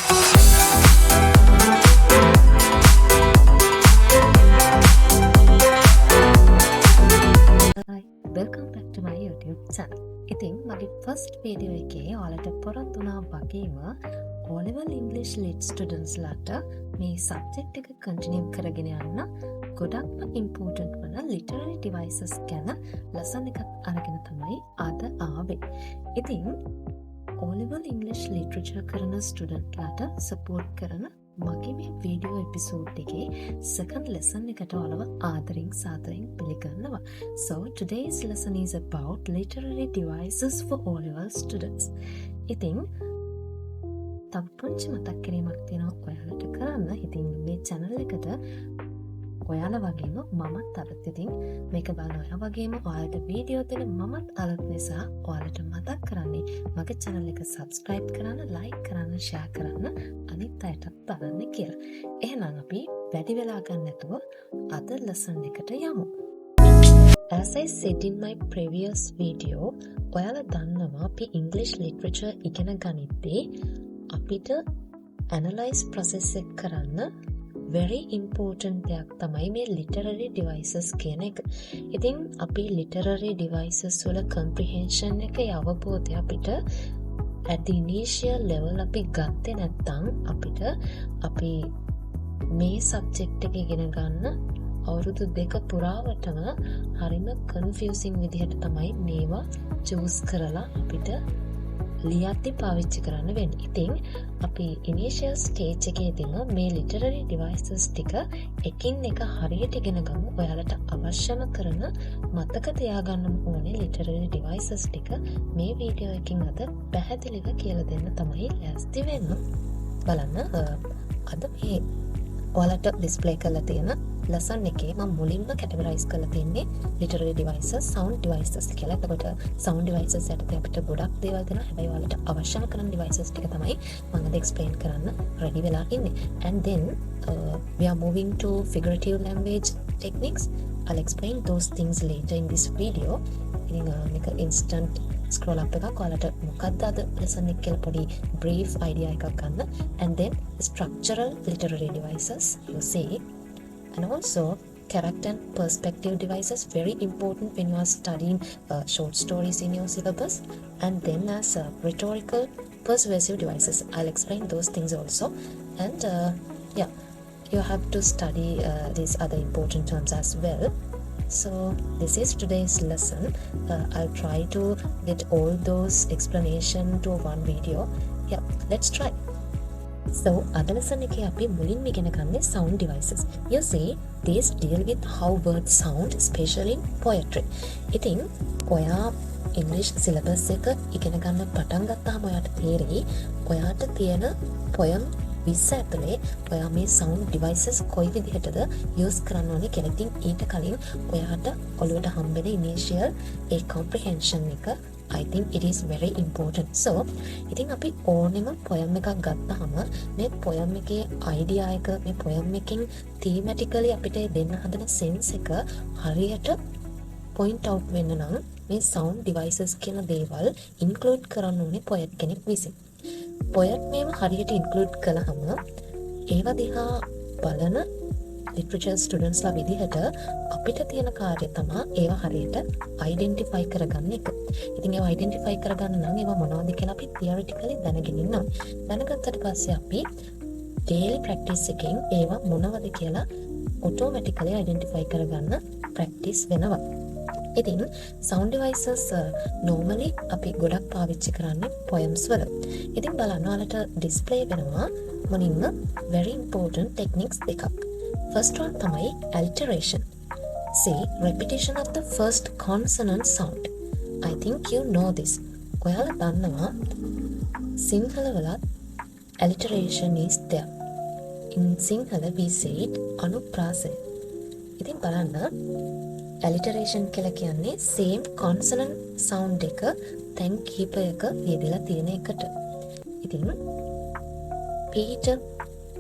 Hi, welcome back to my YouTube channel. ඉතින් මගේ first video එකේ ඔයාලට පොරොන්දු වුණා වගේම O level English lit students ලාට මේ සබ්ජෙක්ට් එක කන්ටිනියු කරගෙන යන්න ගොඩක්ම ඉම්පෝටන්ට් වන literary devices ගැන ලෙසන් එකක් අරගෙන තමයි අද ආවේ. ඉතින් O level English literature කරන ස්ටුඩන්ට් ලාට සපෝට් කරන මගේ මේ වීඩියෝ එපිසෝඩ් එකේ second lesson එකට ඔයාලව ආදරෙන් සාදරෙන් පිළිගන්නවා. So today's lesson is about literary devices for O level students. ඉතින් තව පුංචි මතක් කිරීමක් තියෙනවා ඔයාලට කරන්න. ඉතින් මේ channel එකට ඔයාලා වගේම මමත් අලුත්. ඉතින් මේක බලන ඔයා වගේම ඔයාලට වීඩියෝ දෙන මමත් අලුත් නිසා ඔයාලට මතක් කරන්නේ මගේ channel එක subscribe කරන්න, like කරන්න, share කරන්න, අනිත් අයටත් බලන්න කියලා. එහෙනම් අපි වැඩි වෙලා ගන්න නැතුව අද lesson එකට යමු. As I said in my previous video, ඔයාලා දන්නවා අපි English literature ඉගෙන ගනිද්දී අපිට analyze process එක කරන්න very important දෙයක් තමයි මේ literary devices කියන එක. ඉතින් අපි literary devices වල comprehension එකේ අවබෝධය අපිට at the initial level අපි ගත්තේ නැත්නම් අපිට අපි මේ subject එක ඉගෙන ගන්න අවුරුදු 2 පුරාවටම හරිම confusing විදිහට තමයි මේවා choose කරලා අපිට ලියද්දි පාවිච්චි කරන්න වෙන්නේ. ඉතින් අපි initial stage එකේදීම මේ literary devices ටික එකින් එක හරියට ඉගෙන ගමු. ඔයාලට අවශ්‍යම කරන මතක තියාගන්න ඕනේ literary devices ටික මේ වීඩියෝ එකකින් අද පැහැදිලිව කියලා දෙන්න තමයි ලෑස්ති වෙන්න. බලන්න අද මේ ඔයාලට display කරලා තියෙන lesson එකේ මම මුලින්ම categorize කරලා තින්නේ literary devices, sound devices කියලා. එතකොට sound devices යටතේ අපිට ගොඩක් දේවල් තියෙනවා. හැබැයි ඔයාලට අවශ්‍යම කරන devices ටික තමයි මම අද explain කරන්න ready වෙලා ඉන්නේ. And then we are moving to figurative language techniques. I'll explain those things later in this video. ඉතින් මේක instant scroll up එකක් ඔයාලට මොකක්ද අද lesson එක කියලා පොඩි brief idea එකක් ගන්න. And then structural literary devices you see. And also character and perspective devices, very important when you are studying short stories in your syllabus. And then as rhetorical persuasive devices, I'll explain those things also. And yeah, you have to study these other important terms as well. So this is today's lesson. I'll try to get all those explanation to one video. Yeah, let's try. So අද lesson එකේ අපි මුලින්ම ඉගෙන ගන්නේ sound devices. You see, these deal with how words sound, especially in poetry. ඉතින් ඔයා English syllabus එක ඉගෙන ගන්න පටන් ගත්තාම ඔයාට තේරෙයි ඔයාට තියෙන poem 20 ඇතුලේ ඔයා මේ sound devices කොයි විදිහටද use කරන්න ඕනේ කියලා. ඉතින් ඊට කලින් ඔයාට ඔළුවට හම්බෙන initial a comprehension එක I think it is very important. So, ඉතින් අපි ඕනෙම poem එකක් ගත්තාම මේ poem එකේ idea එක, මේ poem එකෙන් thematically අපිට දෙන්න හදන sense එක හරියට point out වෙන්න නම් මේ sound devices කියන දේවල් include කරන්න ඕනේ poet කෙනෙක් විසින්. poet මේව හරියට include කළාම ඒව දිහා බලන literature students ලා විදිහට අපිට තියෙන කාර්යය තමයි ඒවා හරියට identify කරගන්න එක. ඉතින් ඒවා identify කරගන්න නම් ඒවා මොනවද කියලා අපි theoretically දැනගෙන ඉන්නවා. දැනගත්තට පස්සේ අපි daily practice එකෙන් ඒවා මොනවද කියලා automatically identify කරගන්න practice වෙනවා. ඉතින් sound devices normally අපි ගොඩක් පාවිච්චි කරන්නේ poems වල. ඉතින් බලන්න ඔයාලට display වෙනවා මුලින්ම very important techniques දෙකක්. First one තමයි alliteration. See, repetition of the first consonant sound. I think you know this. ඔයාලා දන්නවා සිංහල වලත් alliteration is there. In Sinhala we say it අනුප්‍රාසය. ඉතින් බලන්න alliteration කියලා කියන්නේ same consonant sound එක තැන් කිහිපයක යෙදලා තියෙන එකට. ඉතින්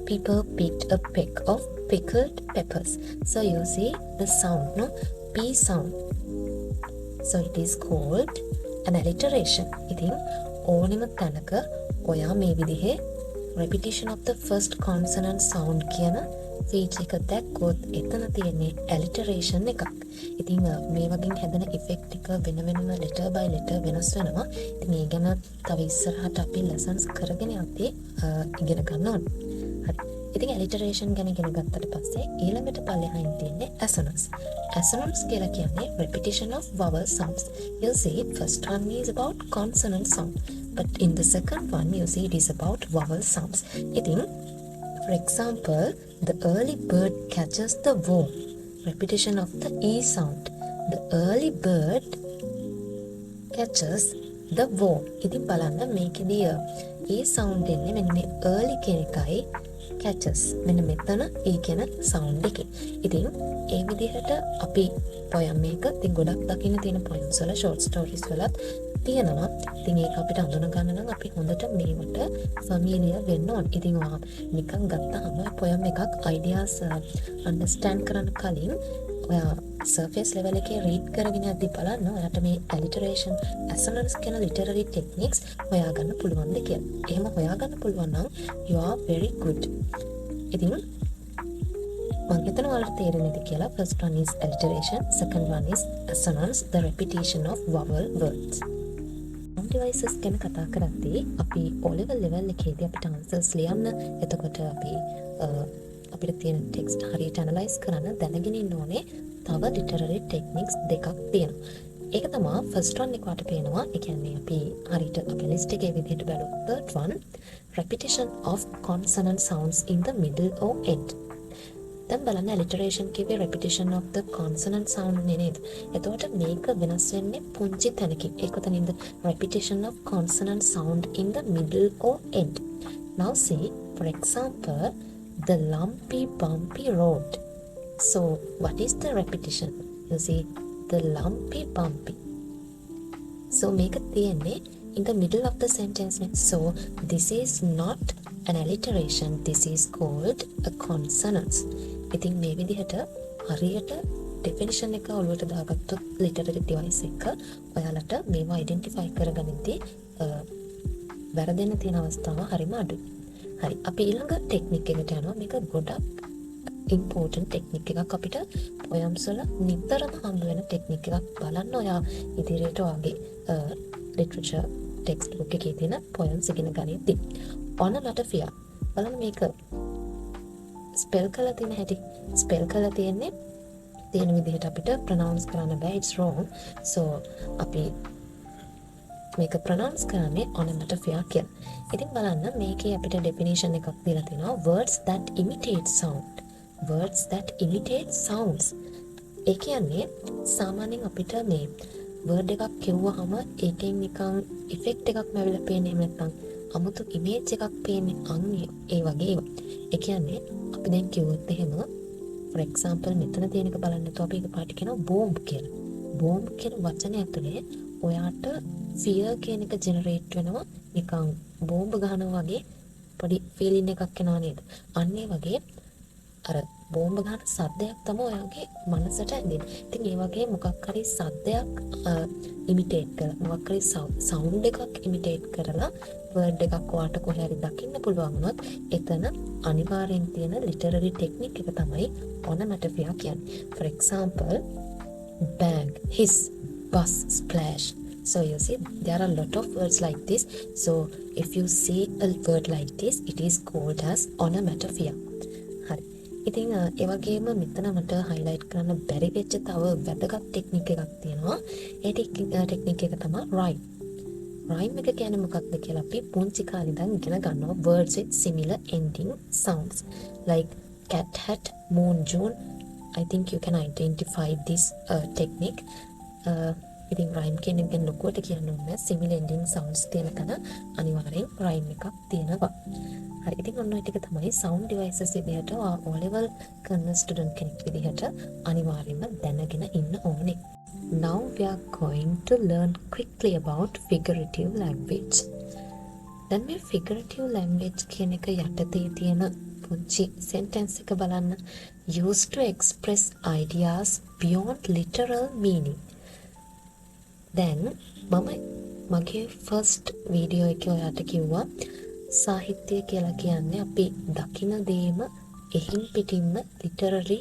people picked a peck of pickled peppers. So you see the sound, no? P sound. So it is called an alliteration. ඉතින් ඕනෙම තැනක ඔයා මේ විදිහේ repetition of the first consonant sound කියන feature එක දැක්කොත් එතන තියෙන්නේ alliteration එකක්. ඉතින් මේ වගේ හැදෙන effect එක වෙන වෙනම letter by letter වෙනස් වෙනවා. ඉතින් මේ ගැන තව ඉස්සරහට අපි lessons කරගෙන යද්දී ඉගෙන ගන්න ඕනේ. හරි. ඉතින් alliteration ගැන ඉගෙන ගත්තට පස්සේ ඊළඟට පල්ලෙහායින් තියෙන්නේ assonance. Assonance කියලා කියන්නේ repetition of vowel sounds. You'll see first one is about consonant sound, but in the second one you see it is about vowel sounds. ඉතින් for example, the early bird catches the worm. Repetition of the E sound. The early bird catches the worm. ඉතින් බලන්න මේකෙදී E sound එන්නේ මෙන්න මේ early කියන එකයි catches. මෙන්න මෙතන E කියන sound එකේ. ඉතින් ඒ විදිහට අපි poem එක ඉතින් ගොඩක් දකින්න තියෙන poems වල short stories වලත් තියෙනවා. ඉතින් ඒක අපිට හඳුනා ගන්න නම් අපි හොඳට මේවට familiar වෙන්න ඕන. ඉතින් ඔයා නිකන් ගත්තාම poem එකක් ideas understand කරන්න කලින් ඔයා surface level එකේ read කරගෙන යද්දි බලන්න ඔයාට මේ alliteration, assonance කියන literary techniques හොයාගන්න පුළුවන්ද කියලා. එහෙම හොයාගන්න පුළුවන් නම් you are very good. ඉතින් මම හිතන වලට තේරෙන්නේ කියලා first one is alliteration, second one is assonance, the repetition of vowel words. devices ගැන කතා කරද්දී අපි O level level එකේදී අපිට answers ලියන්න එතකොට අපිට තියෙන text හරියට analyze කරන්න දැනගෙන ඉන්න ඕනේ තව literary techniques දෙකක් තියෙනවා. ඒක තමයි first one එක වට පේනවා. ඒ කියන්නේ අපි හරියට අපේ list එකේ විදිහට බලුවොත් third one repetition of consonant sounds in the middle or end. දැන් බලන්න alliteration කිව්වේ repetition of the consonant sound නේද? එතකොට මේක වෙනස් වෙන්නේ පුංචි තැනකින්. ඒක උතනින්ද repetition of consonant sound in the middle or end. Now see, for example, the lumpy bumpy road. So what is the repetition? You see the lumpy bumpy. So make it තියෙන්නේ in the middle of the sentence. So this is not an alliteration, this is called a consonance. ඉතින් මේ විදිහට හරියට definition එක ඔලුවට දාගත්තොත් literary device එක ඔයාලට මේවා identify කරගනිද්දී වැරදෙන්න තියෙන අවස්ථාව හරිම අඩුයි. හරි. අපි ඊළඟ technique එකට යනවා. මේක ගොඩක් important technique එකක්. අපිට poems වල නිතරම හම්බ වෙන technique එකක්. බලන්න ඔයා ඉදිරියට ඔයාගේ literature textbook එකේ තියෙන poems ඉගෙන ගනිද්දී onomatopoeia බලන්න මේක ස්පෙල් කරලා තියෙන හැටි ස්පෙල් කරලා තියෙන විදිහට අපිට ප්‍රොනවුන්ස් කරන්න බෑ. It's wrong. So අපි මේක ප්‍රොනවුන්ස් කරන්නේ onomatopoeia කියලා. ඉතින් බලන්න මේකේ අපිට definition එකක් දීලා තිනවා words that imitate sound. Words that imitate sounds. ඒ කියන්නේ සාමාන්‍යයෙන් අපිට මේ word එකක් කියවුවාම ඒකෙන් නිකන් effect එකක් නැවිලා පේන්නේ නැත්නම් අමුතු image එකක් පේන්නේ අන්න ඒ වගේ ඒවා. ඒ කියන්නේ අපි දැන් කිව්වොත් එහෙම for example මෙතන තියෙන එක බලන්නත් අපි එක පාට කියනවා bomb කියලා. bomb කියන වචනය ඇතුලේ ඔයාට fear කියන එක generate වෙනවා. නිකන් bomb ගහනවා වගේ පොඩි feeling එකක් එනවා නේද? අන්න ඒ වගේ අර bomb ගහන සද්දයක් තමයි ඔයාගේ මනසට ඇදෙන්නේ. ඉතින් ඒ වගේ මොකක් හරි සද්දයක් imitate කරලා මොකක් හරි sound එකක් imitate කරලා word එකක් ඔයාට කොහේ හරි දකින්න පුළුවන් වුණොත් එතන අනිවාර්යෙන් තියෙන literary technique එක තමයි onomatopoeia කියන්නේ. For example, bang, hiss, buzz, splash. So you see there are a lot of words like this. So if you see a word like this, it is called as onomatopoeia. හරි. ඉතින් ඒ වගේම මෙතන මට highlight කරන්න බැරි වෙච්ච තව වැදගත් technique එකක් තියෙනවා. ඒ technique එක තමයි rhyme. Rhyme එක කියන්නේ මොකක්ද කියලා අපි පුංචි කාලේ ඉඳන් ඉගෙන ගන්නවා. Words with similar ending sounds like cat, hat, moon, June. I think you can identify this technique. ඉතින් rhyme කියන එක ගැන ලොකුවට කියන්න ඕනේ. Similar ending sounds තියෙන තැන අනිවාර්යෙන් rhyme එකක් තියෙනවා. හරි. ඉතින් ඔන්න ඔය ටික තමයි sound devices විදිහට O level කරන student කෙනෙක් විදිහට අනිවාර්යෙන්ම දැනගෙන ඉන්න ඕනේ. Now we are going to learn quickly about figurative language. දැන් මේ figurative language කියන එක යටතේ තියෙන පුංචි sentence එක බලන්න. Used to express ideas beyond literal meaning. දැන් මම මගේ first video එකේ ඔයාට කිව්වා සාහිත්‍යය කියලා කියන්නේ අපි දකින දේම එහින් පිටින්ම ලිටරරි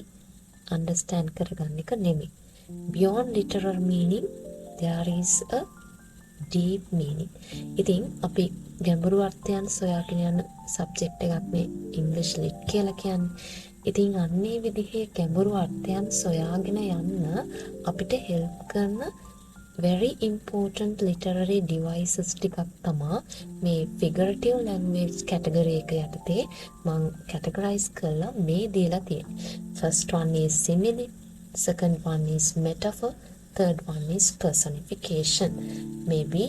අන්ඩර්ස්ටෑන්ඩ් කරගන්න එක නෙමෙයි. beyond literal meaning there is a deep meaning. ඉතින් අපි ගැඹුරු අර්ථයන් සොයාගෙන යන සබ්ජෙක්ට් එකක් මේ ඉංග්‍රීසි ලිට් කියලා කියන්නේ. ඉතින් අන්නේ විදිහේ ගැඹුරු අර්ථයන් සොයාගෙන යන්න අපිට හෙල්ප් කරන very important literary devices ටිකක් තමා මේ figurative language category එක යටතේ මම categorize කරලා මේ දීලා තියෙන්නේ. First one is simile, second one is metaphor, third one is personification. Maybe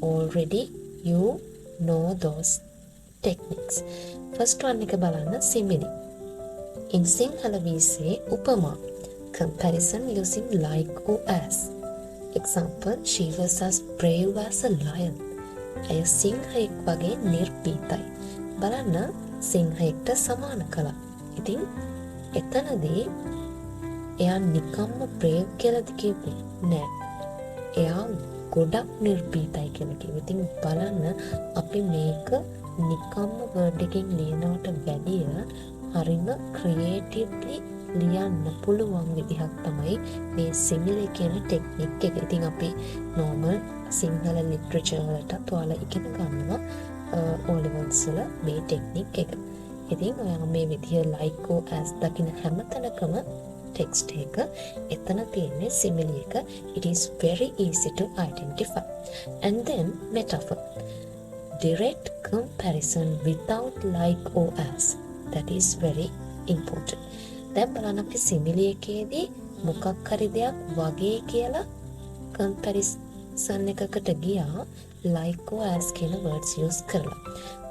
already you know those techniques. First one එක බලන්න simile. In Sinhala we say upama, comparison using like or as. Example, she was as brave as a lion. අය සිංහයෙක් වගේ නිර්භීතයි. බලන්න සිංහයෙක්ට සමාන කළා. ඉතින් එතනදී එයා නිකම්ම brave කියලාද කිව්වේ නෑ. එයා ගොඩක් නිර්භීතයි කියලා කිව්වා. ඉතින් බලන්න අපි මේක නිකම්ම වර්ඩ් එකකින් ලියනවට වැඩිය හරිම ක්‍රියේටිව්ලි ලියන්න පුළුවන් විදිහක් තමයි මේ සිමිලි කියන ටෙක්නික් එක. ඉතින් අපි නෝමල් සිංහල ලිටරචර් වලටත් ඔයාලා ඉගෙන ගන්නවා O levels වල මේ ටෙක්නික් එක. ඉතින් ඔයාලා මේ විදිහ like or as දකින හැම තැනකම ටෙක්ස්ට් එක එතන තියෙන්නේ සිමිලි එක. It is very easy to identify. And then metaphor. Direct comparison without like or as. That is very important. දැන් බලන්න අපි සිමිලි එකේදී මොකක් හරි දෙයක් වගේ කියලා කම්පැරිසන් එකකට ගියා like or as කියන words use කරලා.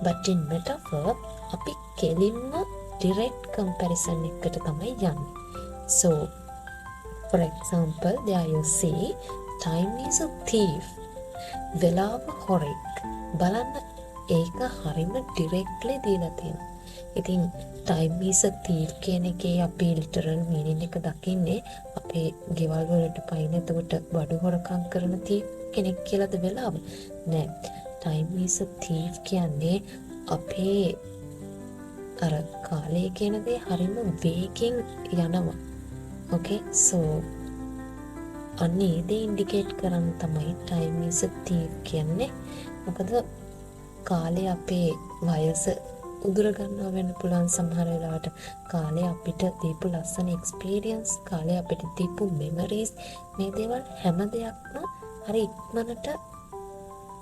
But in metaphor අපි කෙලින්ම direct comparison එකට තමයි යන්නේ. So for example there you see time is a thief. වෙලාව හොරෙක්. බලන්න ඒක හරිම directly දීලා තියෙනවා. ඉතින් time is a thief කියන එකේ අපි literal meaning එක දකින්නේ අපේ ගෙවල් වලට පයින් එතකොට බඩු හොරකම් කරන thief කෙනෙක් කියලාද වෙලාව නෑ. time is a thief කියන්නේ අපේ අර කාලය කියන දේ හරිම වේගෙන් යනවා. okay so අන්නේ දේ ඉන්ඩිකේට් කරන්න තමයි time is a thief කියන්නේ. මොකද කාලේ අපේ වයස උදුර ගන්නවා වෙන්න පුළුවන් සමහර වෙලාවට. කාලේ අපිට දීපු ලස්සන එක්ස්පීරියන්ස්, කාලේ අපිට දීපු මෙමරීස්, මේ දේවල් හැම දෙයක්ම හරි ඉක්මනට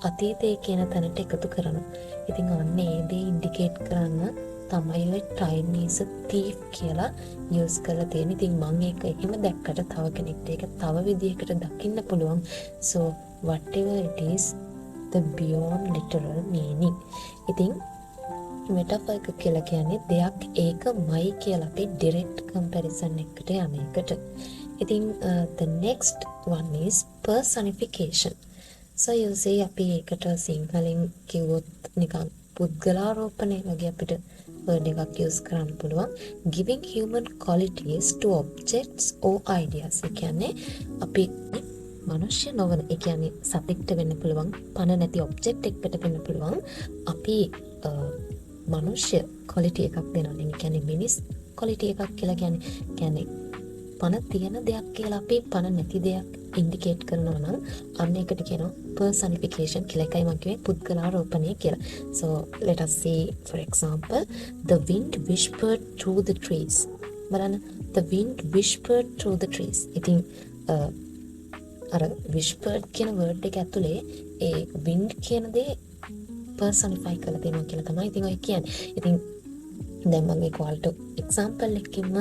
අතීතයේ කියන තැනට එකතු කරනවා. ඉතින් අන්න ඒ දේ ඉන්ඩිකේට් කරන්න තමයි ඔය time is a thief කියලා යූස් කරලා තියෙන්නේ. ඉතින් මම ඒක එහෙම දැක්කට තව කෙනෙක්ට ඒක තව විදිහකට දකින්න පුළුවන්. so whatever it is the beyond literal meaning. ඉතින් metaphor එක කියලා කියන්නේ දෙයක් ඒකමයි කියලා අපි direct comparison එකට යන එකට. ඉතින් the next one is personification. so you see අපි ඒකට සිංහලෙන් කිව්වොත් නිකන් පුද්ගලාරෝපණය වගේ අපිට word එකක් use කරන්න පුළුවන්. giving human qualities to objects or ideas. ඒ කියන්නේ අපි මනුෂ්‍ය නොවන, ඒ කියන්නේ සතෙක්ට වෙන්න පුළුවන්, පණ නැති ඔබ්ජෙක්ට් එකකට වෙන්න පුළුවන්. අපි මනුෂ්‍ය quality එකක් දෙනවා. ඒ කියන්නේ මිනිස් quality එකක් කියලා කියන්නේ පණ තියෙන දෙයක් කියලා අපි පණ නැති දෙයක් ඉන්ඩිකේට් කරනවා නම් අන්න ඒකට කියනවා personification කියලා. එකයි මම කිව්වේ පුද්ගලාරෝපණය කියලා. so let us see for example the wind whispered through the trees. බලන්න the wind whispered through the trees. ඉතින් අර whispered කියන word එක ඇතුලේ ඒ wind කියන දේ personify කරලා තියෙනවා කියලා තමයි ඉතින් ඔය කියන්නේ. ඉතින් දැන් මම ඒක ඔයාලට example එකකින්ම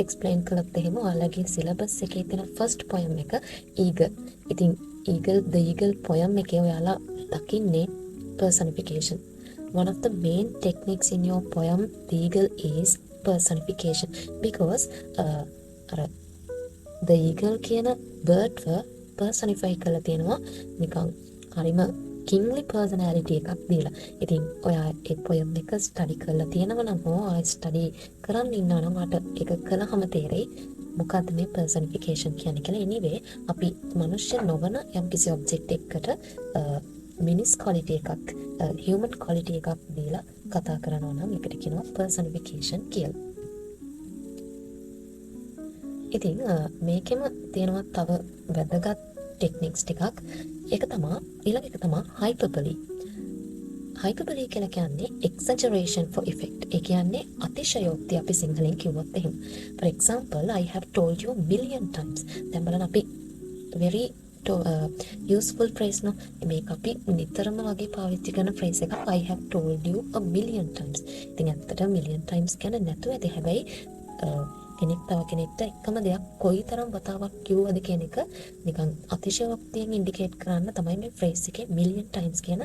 explain කළත් එහෙම ඔයාලගේ syllabus එකේ තියෙන first poem එක eagle. ඉතින් the eagle poem එකේ ඔයාලා දකින්නේ personification. One of the main techniques in your poem the eagle is personification because the eagle කියන bird personify කරලා තියෙනවා නිකන් හරිම kingly personality එකක් දීලා. ඉතින් ඔයා ඒ poem එක study කරලා තියෙනවා නම් ඔයා study කරන් ඉන්නවා නම් මට ඒක කළාම තේරෙයි මොකද්ද මේ personification කියන්නේ කියලා. anyway අපි මනුෂ්‍ය නොවන යම්කිසි object එකකට මිනිස් quality එකක් human quality එකක් දීලා කතා කරනවා නම් ඒකට කියනවා personification කියලා. ඉතින් මේකෙම තියෙනවා තව වැදගත් ටෙක්නික්ස් ටිකක්. ඒක තමයි ඊළඟ එක තමයි hyperbole. hyperbole කියලා කියන්නේ exaggeration for effect. ඒ කියන්නේ අතිශයෝක්ති අපි සිංහලෙන් කිව්වොත් එහෙම. For example, I have told you a million times. දැන් බලන්න අපි very useful phrase no මේක අපි නිතරම වගේ පාවිච්චි කරන phrase එකක්. I have told you a million times. ඉතින් ඇත්තට million times කියන්නේ නැතුව ඇති. හැබැයි කෙනෙක් තව කෙනෙක්ට එකම දෙයක් කොයිතරම් වතාවක් කිව්වද කියන එක නිකන් අතිශයෝක්තියෙන් ඉන්ඩිකේට් කරන්න තමයි මේ phrase එකේ million times කියන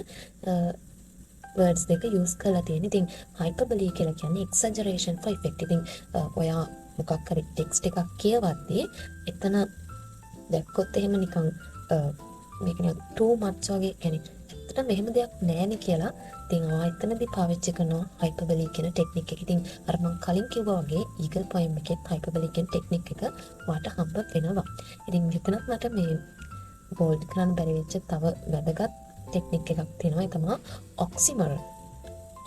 words දෙක use කරලා තියෙන්නේ. ඉතින් hyperbole කියලා කියන්නේ exaggeration for effect. ඉතින් ඔයා මොකක් හරි text එකක් කියවද්දී එතන දැක්කොත් එහෙම නිකන් මේක නිකන් too much වගේ කියන්නේ ඇත්තට මෙහෙම දෙයක් නෑනේ කියලා ඉතින් එතනදී පාවිච්චි කරනවා hyperbole කියන ටෙක්නික් එක. ඉතින් අර මම කලින් කිව්වා වගේ eagle poem එකේ hyperbole කියන ටෙක්නික් එක වාට හම්බ වෙනවා. ඉතින් මෙතනත් මට මේ bold කරන්න බැරි වෙච්ච තව වැදගත් ටෙක්නික් එකක් තියෙනවා. ඒ තමයි oxymoron.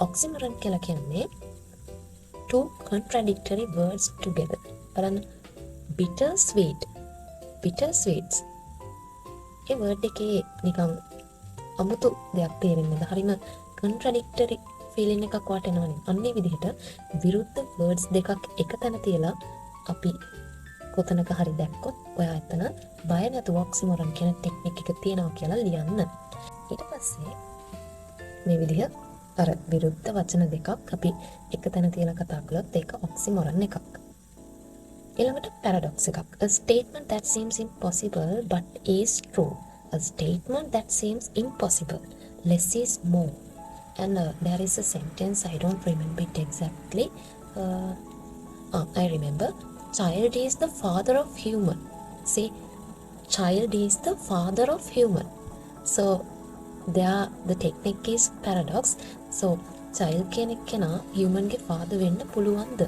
oxymoron කියලා කියන්නේ two contradictory words together. බලන්න bitter sweet. bitter sweets. ඒ word එකේ නිකන් අමුතු දෙයක් තේරෙන්නේ නැහැ. හරිම contradictory feeling එකක් වාට එනවනේ. අන්නේ විදිහට විරුද්ධ words දෙකක් එක තැන තියලා අපි කොතනක හරි දැක්කොත් ඔයා එතන බය නැතුව oxymoron කියන ටෙක්නික් එක තියනවා කියලා ලියන්න. ඊට පස්සේ මේ විදිහ අර විරුද්ධ වචන දෙකක් අපි එක තැන තියලා කතා කළොත් ඒක oxymoron එකක්. ඊළඟට paradox එකක්. A statement that seems impossible but is true. A statement that seems impossible. Less is more. And there is a sentence, I don't remember it exactly. I remember. Child is the father of human. See, child is the father of human. So, there the technique is paradox. So, child කෙනෙක්කෙනා human ගේ father වෙන්න පුළුවන්ද?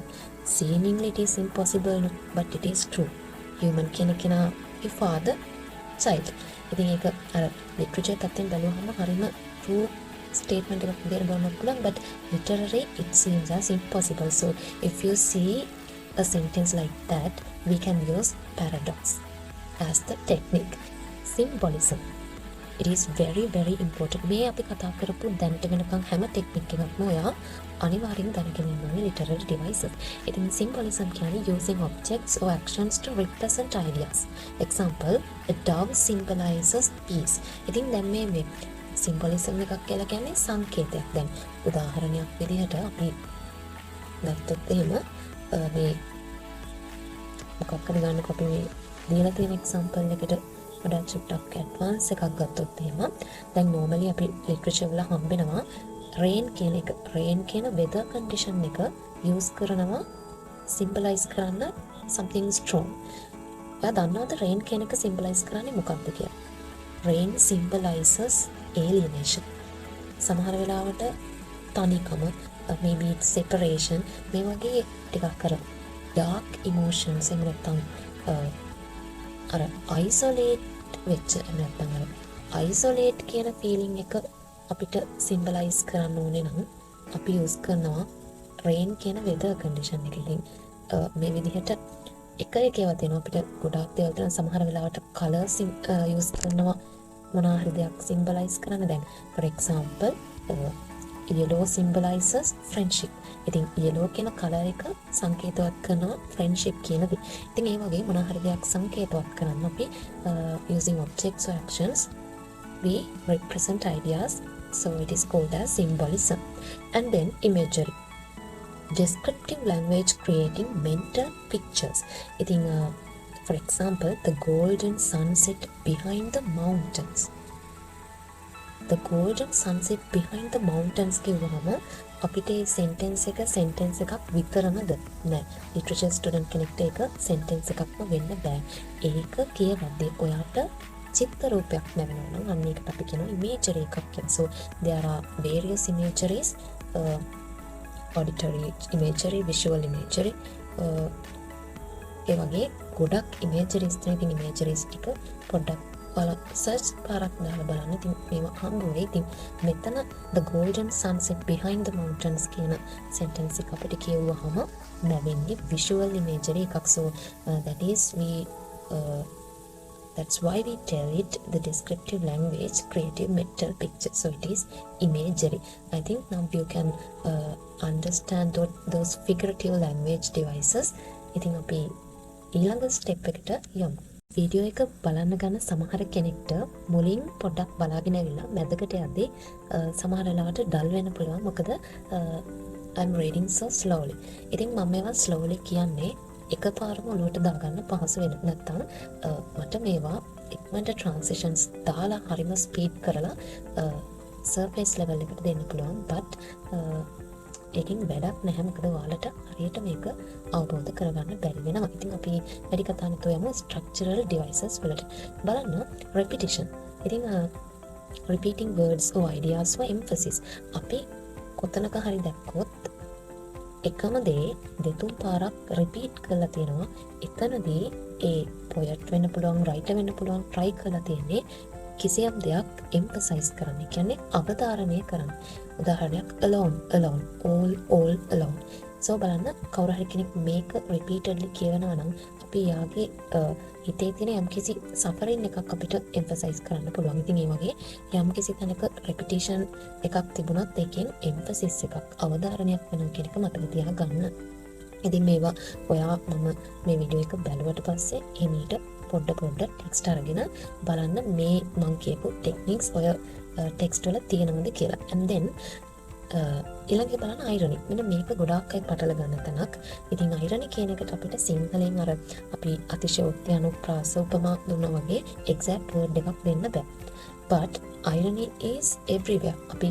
Seemingly it is impossible, but it is true. Human කෙනෙක්කෙනා ගේ father, child. ඉතින් ඒක අර literature පැත්තෙන් බලුවහම හරිම true statement එකක් විදියට බලන්න පුළුවන්, but literally it seems as impossible. So if you see a sentence like that, we can use paradox as the technique. Symbolism, it is very very important. මේ අපි කතා කරපු දැනට වෙනකන් හැම ටෙක්නික් එකක්ම ඔයා අනිවාර්යෙන් දැනගෙන ඉන්න ඕනේ literary devices. ඉතින් symbolism කියන්නේ using objects or actions to represent ideas. Example, a dove symbolizes peace. ඉතින් දැන් මේ symbolism එකක් කියලා කියන්නේ සංකේතයක්. දැන් උදාහරණයක් විදිහට අපි ගත්තොත් එහෙම මේ මොකක් හරි ගන්නකො අපි මේ දීලා තියෙන example එකට වඩා චුට්ටක් ඇඩ්වාන්ස් එකක් ගත්තොත් එහෙම දැන් normally අපි literature වල හම්බෙනවා rain කියන එක. rain කියන weather condition එක use කරනවා symbolize කරන්න something strong. ඔයා දන්නවද rain කියන එක symbolize කරන්නේ මොකක්ද කියලා? rain symbolizes alienation. සමහර වෙලාවට තනිකම, maybe it's separation, මේ වගේ ටිකක් අර dark emotions එහෙම නැත්නම් අර isolate වෙච්ච නැත්නම් අර isolate කියන feeling එක අපිට symbolize කරන්න ඕනේ නම් අපි use කරනවා rain කියන weather condition එක. ඉතින් මේ විදිහට එක ඒවා තියෙනවා අපිට ගොඩාක් දේවල් තියෙනවා. සමහර වෙලාවට colors use කරනවා මොනවා හරි දෙයක් symbolize කරන්න. දැන් for example yellow symbolizes friendship. ඉතින් yellow කියන color එක සංකේතවත් කරනවා friendship කියන දේ. ඉතින් ඒ වගේ මොනවා හරි දෙයක් සංකේතවත් කරන්න අපි using objects or actions we represent ideas. So it is called as symbolism. And then imagery, descriptive language creating mental pictures. ඉතින් for example, the golden sunset behind the mountains. The golden sunset behind the mountains කියවහම අපිට ඒ sentence එකක් විතරමද? නෑ. literature student කෙනෙක්ට ඒක sentence එකක්ම වෙන්න බෑ. ඒක කියවද්දී ඔයාට චිත්ත රූපයක් ලැබෙනවා නම් අන්න ඒකට අපි කියනවා imagery එකක් කියලා. So there are various imageries, auditory imagery, visual imagery, ඒ වගේ ගොඩක් imageries තියෙන. ඉතින් imageries ටික පොඩ්ඩක් සර්ච් පාරක් දාලා බලන්න. ඉතින් මේවා හම්බ වෙයි. ඉතින් මෙතන the golden sunset behind the mountains කියන sentence එක අපිට කියවුවාම ලැබෙන්නේ visual imagery එකක්. So that is that's why we tell it the descriptive language creative mental picture. So it is imagery. I think now you can understand those figurative language devices. ඉතින් අපි ඊළඟ step එකට යමු. Video එක බලන්න ගන්න සමහර කෙනෙක්ට මුලින් පොඩ්ඩක් බලාගෙන ඇවිල්ලා මැදකට යද්දී සමහර වෙලාවට ඩල් වෙන්න පුළුවන්. මොකද I'm reading so slowly. ඉතින් මම මේවා slowly කියන්නේ එකපාරම ඔලුවට දාගන්න පහසු වෙන. නැත්නම් මට මේවා ඉක්මනට transitions දාලා හරිම ස්පීඩ් කරලා surface level එකට දෙන්න පුළුවන්. but ඒකෙන් වැඩක් නැහැ. මොකද ඔයාලට හරියට මේක අවබෝධ කරගන්න බැරි වෙනවා. ඉතින් අපි වැඩි කතා නැතුව යමු structural devices වලට. බලන්න repetition. ඉතින් repeating words or ideas for emphasis. අපි කොතනක හරි දැක්කොත් එකම දේ දෙතුන් පාරක් රිපීට් කරලා තියෙනවා. එතනදී ඒ poet වෙන්න පුළුවන්, writer වෙන්න පුළුවන් try කරලා තියෙන්නේ කිසියම් දෙයක් emphasize කරන්න. කියන්නේ අවධාරණය කරන්න. උදාහරණයක් alone, all alone. So බලන්න කවුරු හරි කෙනෙක් මේක repeatedly කියවනවා නම් අපි යාගේ හිතේ තියෙන යම්කිසි suffering එකක් අපිට emphasize කරන්න පුළුවන්. ඉතින් ඒ වගේ යම්කිසි තැනක repetition එකක් තිබුණත් ඒකෙන් emphasis එකක් අවධාරණයක් වෙනවා කියන එක මතක තියාගන්න. ඉතින් මේවා ඔයා මම මේ වීඩියෝ එක බැලුවට පස්සේ එමෙහිට පොඩ ටෙක්ස්ට් අරගෙන බලන්න මේ මම කියපු ටෙක්නික්ස් ඔය ටෙක්ස්ට් වල තියෙනවද කියලා. and then ඊළඟට බලන්න irony. මෙන්න මේක ගොඩාක් අය පටල ගන්න තැනක්. ඉතින් irony කියන එකට අපිට සිංහලෙන් අර අපි අතිශයෝක්ති අනුප්‍රාස උපමා දුන්නා වගේ exact word එකක් දෙන්න බෑ. but irony is everywhere. අපි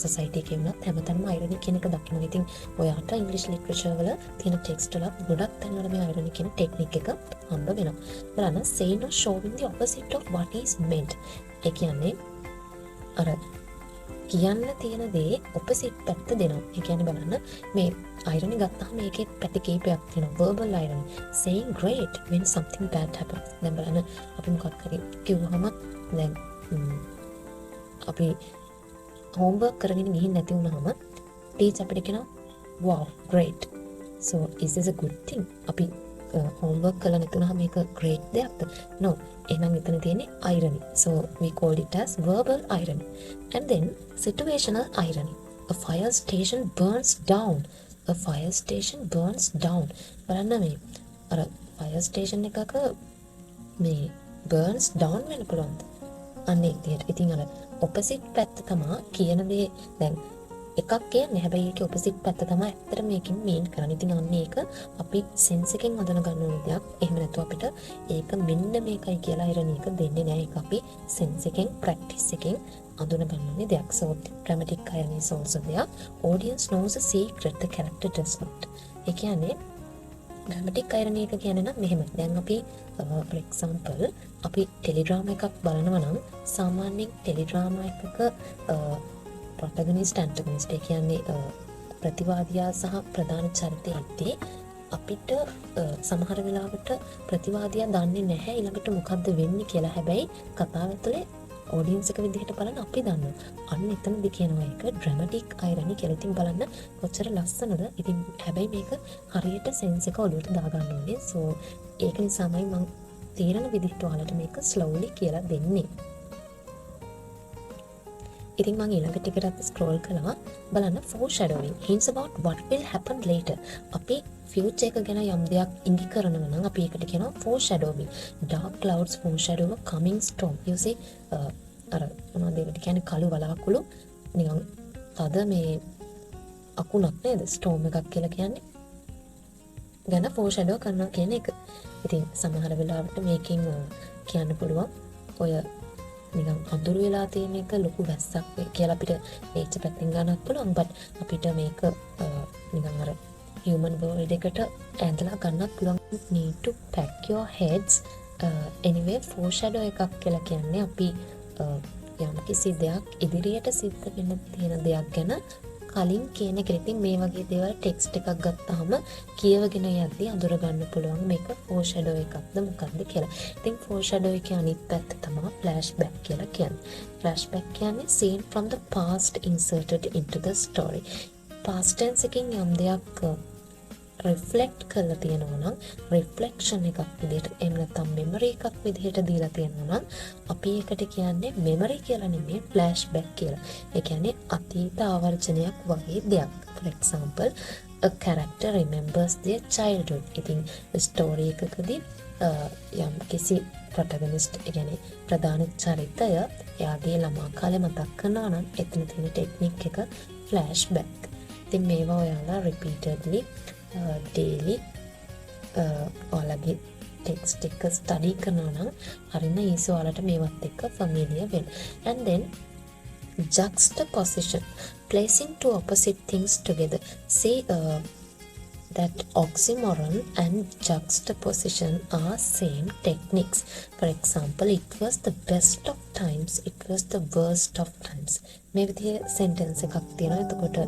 society එකේ වුණත් හැමතැනම irony කියන එක දකිනවා. ඉතින් ඔයාට English literature වල තියෙන text වල ගොඩක් තැන්වල මේ irony කියන technique එක හම්බ වෙනවා. බලන්න saying or showing the opposite of what is meant. ඒ කියන්නේ අර කියන්න තියෙන දේ opposite පැත්ත දෙනවා. ඒ කියන්නේ බලන්න මේ irony ගත්තාම මේකේ පැති කීපයක් තියෙනවා. verbal irony, saying great when something bad happens. දැන් බලන්න අපි මොකක් හරි කිව්වහම දැන් අපි homework කරගෙන ගිහින් නැති වුණාම ටීචර් අපිට කියනවා wow great, so is this a good thing? අපි homework කරලා නැති වුණාම මේක great දෙයක්ද? no, එහෙනම් එතන තියෙන්නේ irony. so we called it as verbal irony. and then situational irony. a fire station burns down. බලන්න මේ අර fire station එකක මේ burns down වෙන්න පුළුවන්ද? අන්නේ විදියට. ඉතින් අර opposite පැත්ත තමයි කියන දේ දැන් එකක් කියන්නේ. හැබැයි ඒකේ opposite පැත්ත තමයි ඇත්තට මේකෙන් mean කරන්නේ. ඉතින් අන්න ඒක අපි sense එකෙන් හඳුන ගන්න ඕන දෙයක්. එහෙම නැත්නම් අපිට ඒක මෙන්න මේකයි කියලා irony එක දෙන්නේ නැහැ. ඒක අපි sense එකෙන් practice එකෙන් හඳුන ගන්න ඕනේ දෙයක්. so dramatic irony is also there. audience knows a secret the character does not. ඒ කියන්නේ dramatic irony එක කියන්නේ නම් මෙහෙම. දැන් අපි for example අපි ටෙලිඩ්‍රාමා එකක් බලනවා නම් සාමාන්‍යයෙන් ටෙලිඩ්‍රාමා එකක protagonist antagonist ඒ කියන්නේ ප්‍රතිවාදියා සහ ප්‍රධාන චරිතය ඉද්දී අපිට සමහර වෙලාවට ප්‍රතිවාදියා දන්නේ නැහැ ඊළඟට මොකද්ද වෙන්නේ කියලා. හැබැයි කතාව ඇතුලේ audience එක විදිහට බලන අපි දන්නවා. අන්න එතනදී කියනවා ඒක dramatic irony කියලා. ඉතින් බලන්න කොච්චර ලස්සනද. ඉතින් හැබැයි මේක හරියට sense එක ඔලුවට දාගන්න ඕනේ. so ඒක නිසාමයි මම තීරණ විදිහට ඔයාලට මේක slowly කියලා දෙන්නේ. ඉතින් මම ඊළඟ ටිකට ස්ක්‍රෝල් කළා. බලන්න foreshadowing hints about what will happen later. අපි future එක ගැන යම් දෙයක් ඉඟි කරනවා නම් අපි ඒකට කියනවා foreshadowing. dark clouds foreshadow a coming storm. you see අර මොනවද ඒකට කියන්නේ කළු වලාකුළු නිකන් තද මේ අකුණක් නේද storm එකක් කියලා කියන්නේ. ගැන foreshadow කරනවා කියන එක. ඉතින් සමහර වෙලාවට මේකෙන් කියන්න පුළුවන් ඔය නිකන් අඳුර වෙලා තියෙන එක ලොකු වැස්සක් කියලා අපිට nature පැත්තෙන් ගන්නත් පුළුවන්. but අපිට මේක නිකන් අර human world එකට ඇඳලා ගන්නත් පුළුවන්. need to pack your heads. anyway foreshadow එකක් කියලා කියන්නේ අපි යම් කිසි දෙයක් ඉදිරියට සිද්ධ වෙන්න තියෙන දෙයක් ගැන කලින් කියන එක. ඉතින් මේ වගේ දේවල් ටෙක්ස්ට් එකක් ගත්තාම කියවගෙන යද්දී අඳුර ගන්න පුළුවන් මේක ෆෝෂැඩෝ එකක්ද මොකක්ද කියලා. ඉතින් ෆෝෂැඩෝ එකේ අනිත් පැත්ත තමයි ෆ්ලෑෂ්බැක් කියලා කියන්නේ. ෆ්ලෑෂ්බැක් කියන්නේ scene from the past inserted into the story. past tense එකකින් යම් දෙයක් රිෆ්ලෙක්ට් කරලා තියෙනවා නම් රිෆ්ලෙක්ෂන් එකක් විදිහට එහෙම නැත්නම් මෙමරි එකක් විදිහට දීලා තියෙනවා නම් අපි ඒකට කියන්නේ මෙමරි කියලා නෙමෙයි ෆ්ලෑෂ්බැක් කියලා. ඒ කියන්නේ අතීත ආවර්ජනයක් වගේ දෙයක්. for example a character remembers their childhood. ඉතින් ස්ටෝරි එකකදී යම් කිසි ප්‍රොටගනිස්ට් ඒ කියන්නේ ප්‍රධාන චරිතය එයාගේ ළමා කාලේ මතක් කරනවා නම් එතන තියෙන ටෙක්නික් එක ෆ්ලෑෂ්බැක්. ඉතින් මේවා ඔයාලා repeatedly daily ඔයාලගේ ටෙක්ස්ට් එක ස්ටඩි කරනවා නම් හරිම ඊසි ඔයාලට මේවත් එක්ක ෆැමිලියර් වෙන්න. and then juxtaposition, placing two opposite things together. See that oxymoron and juxtaposition are same techniques. For example, it was the best of times, it was the worst of times. මේ විදිහේ sentence එකක් තියෙනවා. එතකොට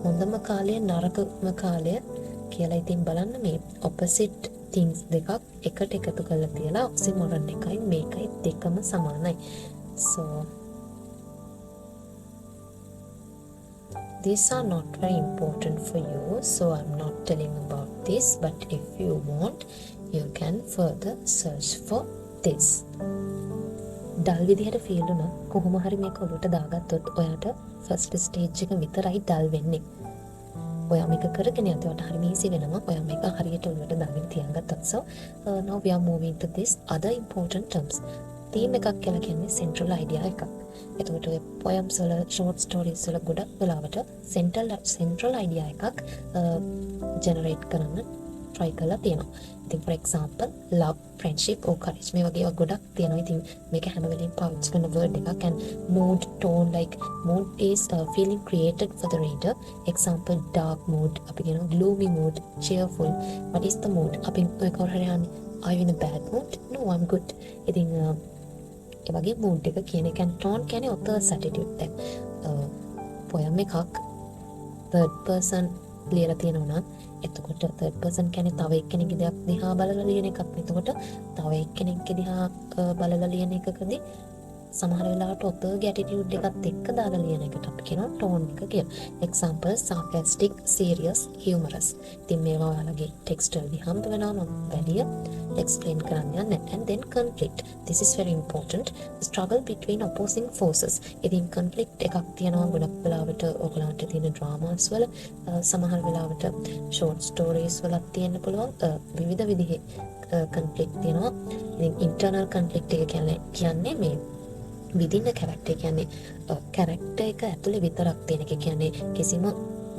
හොඳම කාලය නරකම කාලය කියලා. ඉතින් බලන්න මේ opposite things දෙකක් එකට එකතු කරලා තියලා oxymoron එකයි මේකයි දෙකම සමානයි. So these are not very important for you, so I'm not telling about this, but if you want you can further search for this. Dull විදිහට ෆීල් වුණා කොහොම හරි මේක ඔලුවට දාගත්තොත් ඔයාට ෆස්ට් ස්ටේජ් එක විතරයි ඩල් වෙන්නේ. ඔයා මේක කරගෙන යද්දී හරිම ඊසි වෙනවා. ඔයා මේක හරියට ඔලුවට දාගෙන තියාගත්තොත්. So now we are moving to this other important terms. theme එකක් කියලා කියන්නේ central idea එකක්. එතකොට ඔය poems වල short stories වල ගොඩක් වෙලාවට central idea එකක් generate කරන්න try කරලා තියෙනවා. ඉතින් for example love, friendship or courage මේ වගේ ඒවා ගොඩක් තියෙනවා. ඉතින් මේක හැම වෙලෙම පාවිච්චි කරන word එකක්. and mood, tone, like mood is feeling created for the reader. Example dark mood, අපි කියනවා gloomy mood, cheerful. What is the mood? අපි ඔය කවුරු හරි අහන්නේ are you in a bad mood? No, I'm good. ඉතින් ඒ වගේ mood එක කියන එක and tone කියන්නේ author's attitude. දැන් poem එකක් third person ලියලා තියෙනවා නම් එතකොට third person කියන්නේ තව එක්කෙනෙක්ගේ දෙයක් දිහා බලලා ලියන එකක්. එතකොට තව එක්කෙනෙක්ගේ දිහා බලලා ලියන එකකදී සමහර වෙලාවට authorගේ attitude එකත් එක්ක දාලා ලියන එකට අපි කියනවා tone එක කියලා. Example sarcastic, serious, humorous. ඉතින් මේවා ඔයාලගේ text වලදී හම්බ වෙනවා මම වැඩිය explain කරන්න යන්නේ. and then conflict, this is very important. struggle between opposing forces. ඉතින් conflict එකක් තියෙනවා ගොඩක් වෙලාවට ඔයගලන්ට තියෙන dramas වල සමහර වෙලාවට short stories වලත් තියෙන්න පුළුවන් විවිධ විදිහේ conflict තියෙනවා. ඉතින් internal conflict එක කියන්නේ මේ within the character කියන්නේ character එක ඇතුලේ විතරක් තියෙන එක. කියන්නේ කිසිම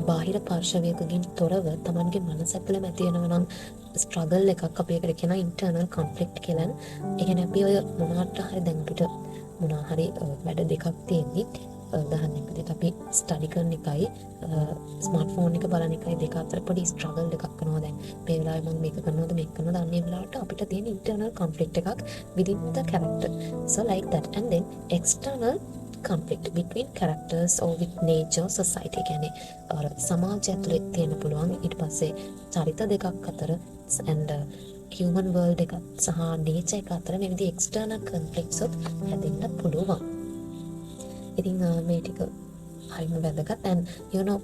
බාහිර පාර්ශවයකකින් තොරව තමන්ගේ මනස ඇතුළේම ඇති වෙනවා නම් struggle එකක් අපි ඒකට කියනවා internal conflict කියලා. ඒ කියන්නේ අපි ඔය මොනවට හරි දැන් අපිට මොනවා හරි වැඩ දෙකක් තියෙද්දි උදාහරණයක් විදිහට අපි ස්ටඩි කරන එකයි ස්මාර්ට්ෆෝන් එක බලන එකයි දෙක අතර පොඩි ස්ට්‍රගල් එකක් කරනවා. දැන් මේ වෙලාවේ මම මේක කරනවද මේක කරනවද අන්න ඒ වෙලාවට අපිට තියෙන internal conflict එකක් within the character. So like that. and then external conflict between characters or with nature, society. කියන්නේ සමාජය ඇතුලේ තියෙන පුළුවන්. ඊට පස්සේ චරිත දෙකක් අතර and human world එක සහ nature එක අතර මේ විදිහේ external conflicts හැදෙන්න පුළුවන්. ඉතින් මේ ටික හරිම වැදගත්. and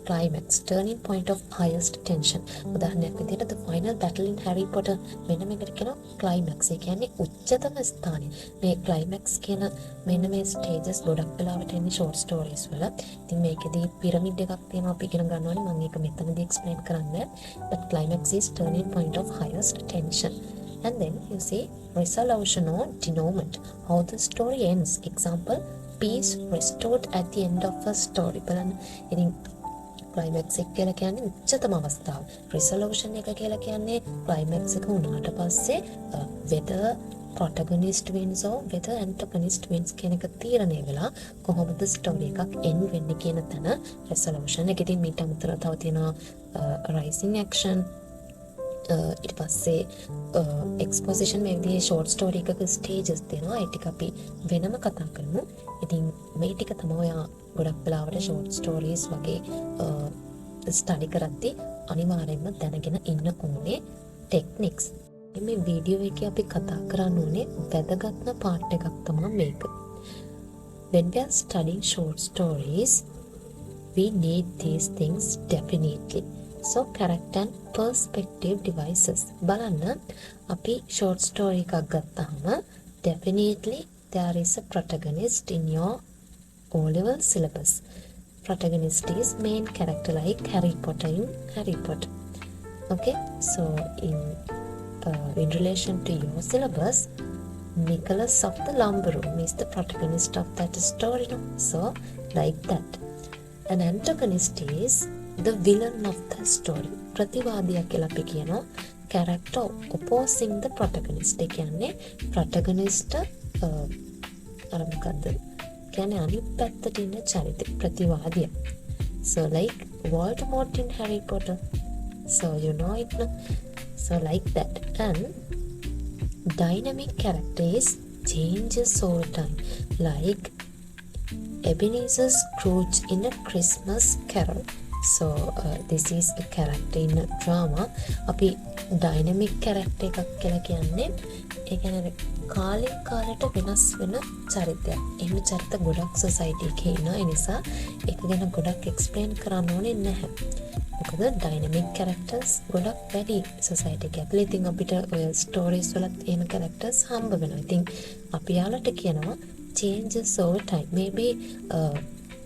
climax, turning point of highest tension. උදාහරණයක් විදිහට the final battle in Harry Potter මෙන්න මේකට කියනවා climax. ඒ කියන්නේ උච්චතම ස්ථානය. මේ climax කියන මෙන්න මේ stages ගොඩක් වෙලාවට එන්නේ short stories වල. ඉතින් මේකෙදී pyramid එකක් තියෙනවා අපි ඉගෙන ගන්න ඕනේ. මම ඒක මෙතනදී explain කරන්නේ. but climax is turning point of highest tension. and then you see resolution or denouement, how the story ends. Example peace restored at the end of a story. බලන්න ඉතින් climax එක කියලා කියන්නේ උච්චතම අවස්ථාව. resolution එක කියලා කියන්නේ climax එක වුණාට පස්සේ whether protagonist wins or whether antagonist wins කියන එක තීරණය වෙලා කොහොමද story එකක් end වෙන්නේ කියන තැන resolution එක. ඉතින් මීට අමතරව තව තියෙනවා rising action, ඊට පස්සේ exposition මේ විදිහේ short story එකක stages තියෙනවා. ඒ ටික අපි වෙනම කතා කරමු. ඉතින් මේ ටික තමයි ඔයා ගොඩක් වෙලාවට short stories වගේ ස්ටඩි කරද්දී අනිවාර්යයෙන්ම දැනගෙන ඉන්න ඕනේ ටෙක්නික්ස්. මේ වීඩියෝ එකේ අපි කතා කරන්න ඕනේ වැදගත්ම පාර්ට් එකක් තමයි මේක. When we are studying short stories, we need these things definitely. So character and perspective devices. බලන්න අපි short story එකක් ගත්තාම definitely there is a protagonist in your O-level syllabus. Protagonist is main character like Harry Potter in Harry Potter. Okay, so in relation to your syllabus, Nicholas of the Lumber Room is the protagonist of that story. No? So like that. An antagonist is the villain of the story. ප්‍රතිවාදියා කියලා අපි කියනවා character opposing the protagonist. ඒ කියන්නේ protagonist අර මොකද්ද? කියන්නේ අනිත් පැත්තට ඉන්න චරිත ප්‍රතිවාදියා. So like Voldemort in Harry Potter. So you know it, no? So like that. And dynamic characters changes over time. Like Ebenezer Scrooge in A Christmas Carol. So this is a character in a drama. අපි dynamic character එකක් කියලා කියන්නේ ඒ කියන්නේ කාලෙන් කාලයට වෙනස් වෙන චරිතයක්. එහෙම චරිත ගොඩක් සොසයිටි එකේ ඉන්නවා. ඒ නිසා ඒක ගැන ගොඩක් එක්ස්ප්ලেইন කරන්න ඕනේ නැහැ. මොකද dynamic characters ගොඩක් වැඩි සොසයිටි එකේ. ඉතින් අපිට ඔය ස්ටෝරීස් වලත් එහෙම characters හම්බ වෙනවා. ඉතින් අපි යාලට කියනවා changes over time. Maybe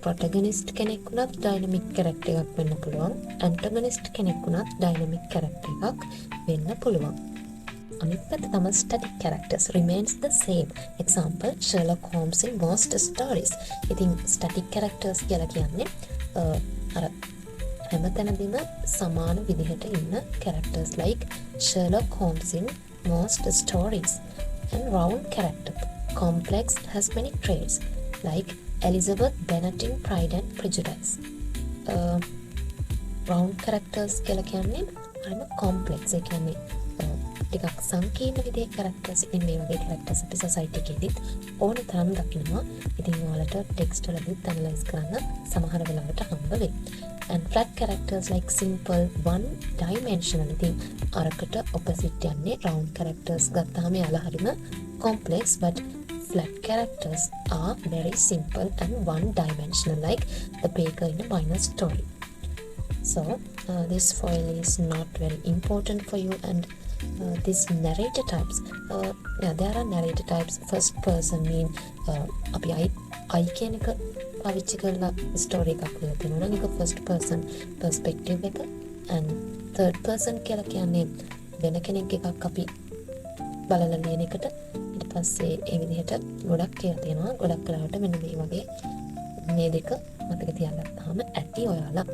protagonist කෙනෙක් වුණත් dynamic character එකක් වෙන්න පුළුවන්. antagonist කෙනෙක් වුණත් dynamic character එකක් වෙන්න පුළුවන්. අනිත් පැත්ත තමයි static characters remains the same. Example Sherlock Holmes in most stories. ඉතින් static characters කියලා කියන්නේ අර හැමතැනදීම සමාන විදිහට ඉන්න characters like Sherlock Holmes in most stories. And round character complex has many traits like Elizabeth Bennet in Pride and Prejudice. Round characters කියලා කියන්නේ අරම complex. ඒ කියන්නේ ටිකක් සංකීර්ණ විදිහේ characters. ඉතින් මේ වගේ characters අපි society එකේදීත් ඕන තරම් දකිනවා. ඉතින් ඔයාලට text වලදීත් analyze කරන්න සමහර වෙලාවට හම්බ වෙයි. And flat characters like simple one dimensional. ඉතින් අරකට opposite යන්නේ round characters ගත්තාම යාලා හරිම complex but flat characters are very simple and one dimensional like the baker in a minor story. So this foil is not very important for you. And this narrator types, there are narrator types. First person mean අපි I කියන එක පාවිච්චි කරලා story එකක් ලියලා තියෙනවා නම් ඒක first person perspective එක. and third person කියලා කියන්නේ වෙන කෙනෙක් එකක් අපි බලලා ලියන එකට. ඊට පස්සේ ඒ විදිහට ගොඩක් කියලා තියෙනවා. ගොඩක් වෙලාවට මෙන්න මේ වගේ මේ දෙක මතක තියාගත්තාම ඇති ඔයාලා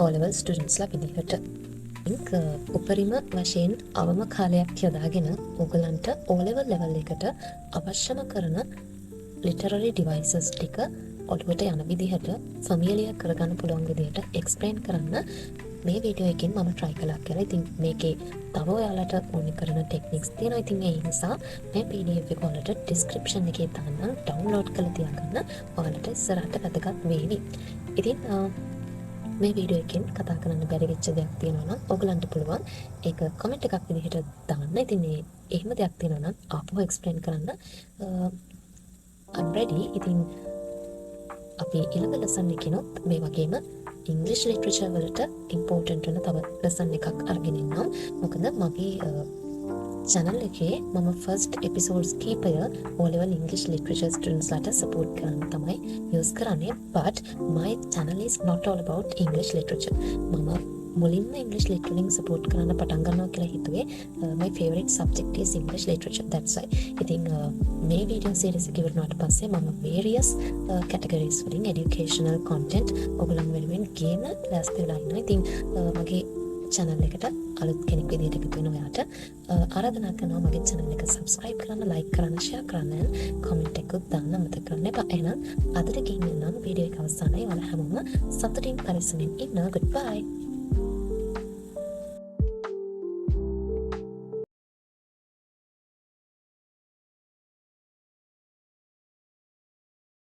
O-level students ලා විදිහට. උපරිම වශයෙන් අවම කාලයක් යොදාගෙන ඔයගලන්ට O-level level එකට අවශ්‍යම කරන literary devices ටික ඔළුවට යන විදිහට ෆැමිලියර් කරගන්න පුළුවන් විදිහට එක්ස්ප්ලেইন කරන්න මේ වීඩියෝ එකෙන් මම try කළා කියලා. ඉතින් මේකේ තව ඔයාලට ඕන කරන ටෙක්නික්ස් තියෙනවා. ඉතින් ඒ නිසා මේ PDF එක ඔයාලට description එකේ දාන්නම්. download කරලා තියාගන්න. ඔයාලට ඉස්සරහට වැදගත් වේවි. ඉතින් මේ වීඩියෝ එකෙන් කතා කරන්න බැරි වෙච්ච දෙයක් තියෙනවා නම් ඔයගලන්ට පුළුවන් ඒක කමෙන්ට් එකක් විදිහට දාන්න. ඉතින් මේ එහෙම දෙයක් තියෙනවා නම් ආපහු එක්ස්ප්ලেইন කරන්න I'm ready. ඉතින් අපි ඊළඟ lesson එකේනොත් මේ වගේම English literature වලට important වෙන තව lesson එකක් අරගෙන ඉන්නම්. මොකද මගේ channel එකේ මම first episodes කීපය O-level English literature students ලාට support කරන්න තමයි use කරන්නේ. But my channel is not all about English literature. මම මුලින්ම English literature support කරන්න පටන් ගන්නවා කියලා හිතුවේ. My favorite subject is English literature. That's why. ඉතින් මේ video series එක ඉවරනාට පස්සේ මම various categories වලින් educational content ඔයගොල්ලන් වෙනුවෙන් ගේන ලෑස්ති වෙලා ඉන්නවා. ඉතින් මගේ channel එකට අලුත් කෙනෙක් විදිහට එකතු වෙන ඔයාට ආරාධනා කරනවා මගේ channel එක subscribe කරන්න, like කරන්න, share කරන්න, comment එකකුත් දාන්න අමතක කරන්න එපා. එහෙනම් අදට ගිහින් නම් වීඩියෝ එක අවසానයි. ඔයාලා හැමෝම සතුටින් පරිස්සමින් ඉන්න. Goodbye.